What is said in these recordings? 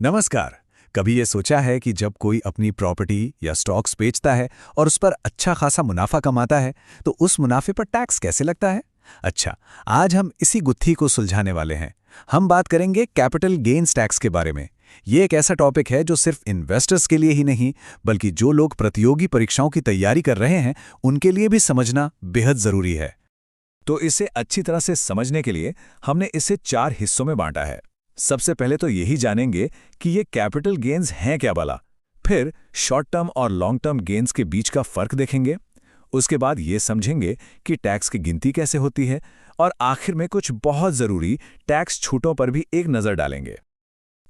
नमस्कार। कभी ये सोचा है कि जब कोई अपनी प्रॉपर्टी या स्टॉक्स बेचता है और उस पर अच्छा खासा मुनाफा कमाता है तो उस मुनाफे पर टैक्स कैसे लगता है? अच्छा, आज हम इसी गुत्थी को सुलझाने वाले हैं। हम बात करेंगे कैपिटल गेन्स टैक्स के बारे में। ये एक ऐसा टॉपिक है जो सिर्फ इन्वेस्टर्स के लिए ही नहीं, बल्कि जो लोग प्रतियोगी परीक्षाओं की तैयारी कर रहे हैं उनके लिए भी समझना बेहद जरूरी है। तो इसे अच्छी तरह से समझने के लिए हमने इसे 4 हिस्सों में बांटा है। सबसे पहले तो यही जानेंगे कि ये कैपिटल गेन्स हैं क्या भला। फिर शॉर्ट टर्म और लॉन्ग टर्म गेन्स के बीच का फर्क देखेंगे। उसके बाद ये समझेंगे कि टैक्स की गिनती कैसे होती है और आखिर में कुछ बहुत जरूरी टैक्स छूटों पर भी एक नजर डालेंगे।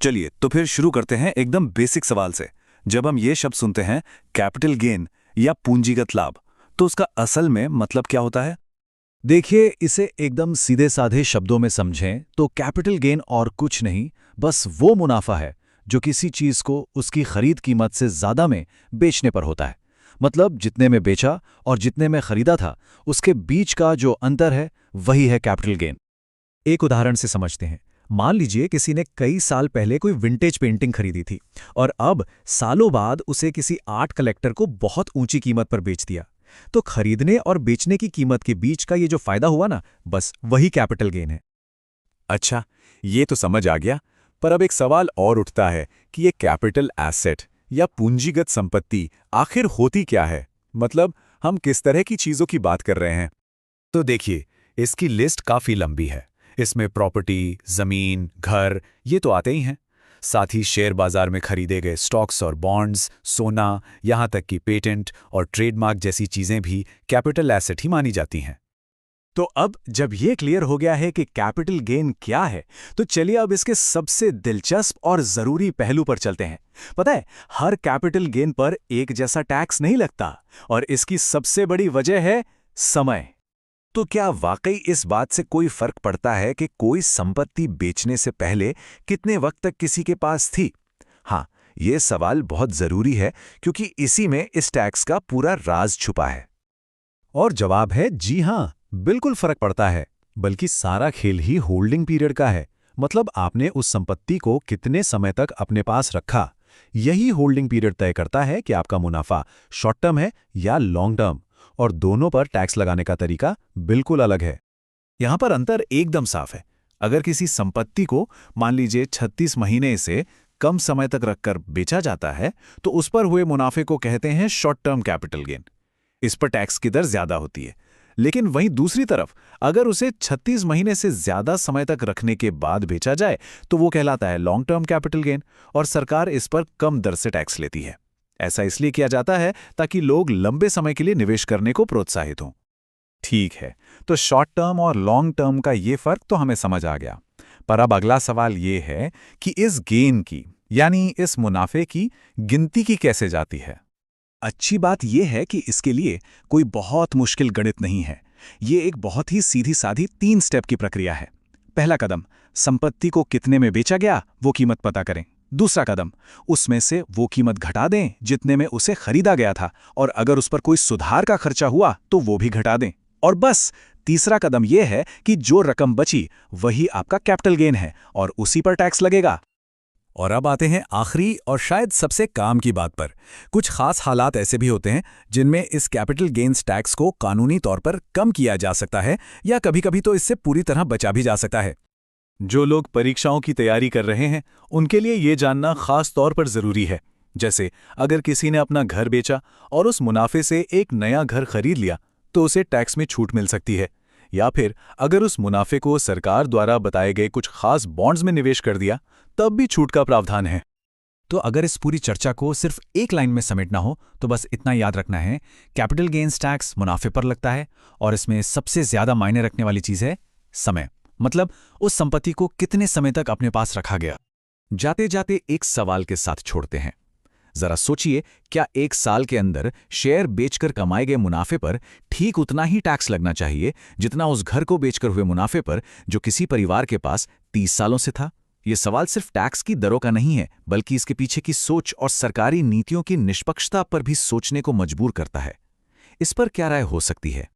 चलिए तो फिर शुरू करते हैं एकदम बेसिक सवाल से। जब हम ये शब्द सुनते हैं कैपिटल गेन या पूंजीगत लाभ, तो उसका असल में मतलब क्या होता है? देखिए, इसे एकदम सीधे साधे शब्दों में समझें तो कैपिटल गेन और कुछ नहीं, बस वो मुनाफा है जो किसी चीज को उसकी खरीद कीमत से ज्यादा में बेचने पर होता है। मतलब जितने में बेचा और जितने में खरीदा था उसके बीच का जो अंतर है वही है कैपिटल गेन। एक उदाहरण से समझते हैं। मान लीजिए किसी ने कई साल पहले कोई विंटेज पेंटिंग खरीदी थी और अब सालों बाद उसे किसी आर्ट कलेक्टर को बहुत ऊंची कीमत पर बेच दिया। तो खरीदने और बेचने की कीमत के बीच का ये जो फायदा हुआ ना, बस वही कैपिटल गेन है। अच्छा, ये तो समझ आ गया। पर अब एक सवाल और उठता है कि ये कैपिटल एसेट या पूंजीगत संपत्ति आखिर होती क्या है? मतलब हम किस तरह की चीजों की बात कर रहे हैं? तो देखिए, इसकी लिस्ट काफी लंबी है। इसमें प्रॉपर्टी, जमीन, घर ये तो आते ही हैं। साथ ही शेयर बाजार में खरीदे गए स्टॉक्स और बॉन्ड्स, सोना, यहाँ तक कि पेटेंट और ट्रेडमार्क जैसी चीजें भी कैपिटल एसेट ही मानी जाती हैं। तो अब जब ये क्लियर हो गया है कि कैपिटल गेन क्या है, तो चलिए अब इसके सबसे दिलचस्प और जरूरी पहलू पर चलते हैं। पता है, हर कैपिटल गेन पर एक जैसा टैक्स नहीं लगता और इसकी सबसे बड़ी वजह है समय। तो क्या वाकई इस बात से कोई फर्क पड़ता है कि कोई संपत्ति बेचने से पहले कितने वक्त तक किसी के पास थी? हाँ, ये सवाल बहुत जरूरी है क्योंकि इसी में इस टैक्स का पूरा राज छुपा है। और जवाब है जी हाँ, बिल्कुल फर्क पड़ता है। बल्कि सारा खेल ही होल्डिंग पीरियड का है। मतलब आपने उस संपत्ति को कितने समय तक अपने पास रखा, यही होल्डिंग पीरियड तय करता है कि आपका मुनाफा शॉर्ट टर्म है या लॉन्ग टर्म। और दोनों पर टैक्स लगाने का तरीका बिल्कुल अलग है। यहां पर अंतर एकदम साफ है। अगर किसी संपत्ति को मान लीजिए 36 महीने से कम समय तक रखकर बेचा जाता है तो उस पर हुए मुनाफे को कहते हैं शॉर्ट टर्म कैपिटल गेन। इस पर टैक्स की दर ज्यादा होती है। लेकिन वहीं दूसरी तरफ अगर उसे 36 महीने से ज्यादा समय तक रखने के बाद बेचा जाए तो वो कहलाता है लॉन्ग टर्म कैपिटल गेन और सरकार इस पर कम दर से टैक्स लेती है। ऐसा इसलिए किया जाता है ताकि लोग लंबे समय के लिए निवेश करने को प्रोत्साहित हों। ठीक है, तो शॉर्ट टर्म और लॉन्ग टर्म का ये फर्क तो हमें समझ आ गया। पर अब अगला सवाल ये है कि इस गेन की यानी इस मुनाफे की गिनती की कैसे जाती है? अच्छी बात यह है कि इसके लिए कोई बहुत मुश्किल गणित नहीं है। ये एक बहुत ही सीधी साधी 3 स्टेप की प्रक्रिया है। पहला कदम, संपत्ति को कितने में बेचा गया वो कीमत पता करें। दूसरा कदम, उसमें से वो कीमत घटा दें जितने में उसे खरीदा गया था और अगर उस पर कोई सुधार का खर्चा हुआ तो वो भी घटा दें। और बस तीसरा कदम यह है कि जो रकम बची वही आपका कैपिटल गेन है और उसी पर टैक्स लगेगा। और अब आते हैं आखिरी और शायद सबसे काम की बात पर। कुछ खास हालात ऐसे भी होते हैं जिनमें इस कैपिटल गेन्स टैक्स को कानूनी तौर पर कम किया जा सकता है या कभी-कभी तो इससे पूरी तरह बचा भी जा सकता है। जो लोग परीक्षाओं की तैयारी कर रहे हैं उनके लिए ये जानना खास तौर पर जरूरी है। जैसे अगर किसी ने अपना घर बेचा और उस मुनाफे से एक नया घर खरीद लिया तो उसे टैक्स में छूट मिल सकती है। या फिर अगर उस मुनाफे को सरकार द्वारा बताए गए कुछ खास बॉन्ड्स में निवेश कर दिया तब भी छूट का प्रावधान है। तो अगर इस पूरी चर्चा को सिर्फ एक लाइन में समेटना हो तो बस इतना याद रखना है, कैपिटल गेन्स टैक्स मुनाफे पर लगता है और इसमें सबसे ज्यादा मायने रखने वाली चीज है समय। मतलब उस संपत्ति को कितने समय तक अपने पास रखा गया। जाते जाते एक सवाल के साथ छोड़ते हैं। जरा सोचिए, क्या 1 साल के अंदर शेयर बेचकर कमाए गए मुनाफे पर ठीक उतना ही टैक्स लगना चाहिए जितना उस घर को बेचकर हुए मुनाफे पर जो किसी परिवार के पास 30 सालों से था? ये सवाल सिर्फ टैक्स की दरों का नहीं है, बल्कि इसके पीछे की सोच और सरकारी नीतियों की निष्पक्षता पर भी सोचने को मजबूर करता है। इस पर क्या राय हो सकती है?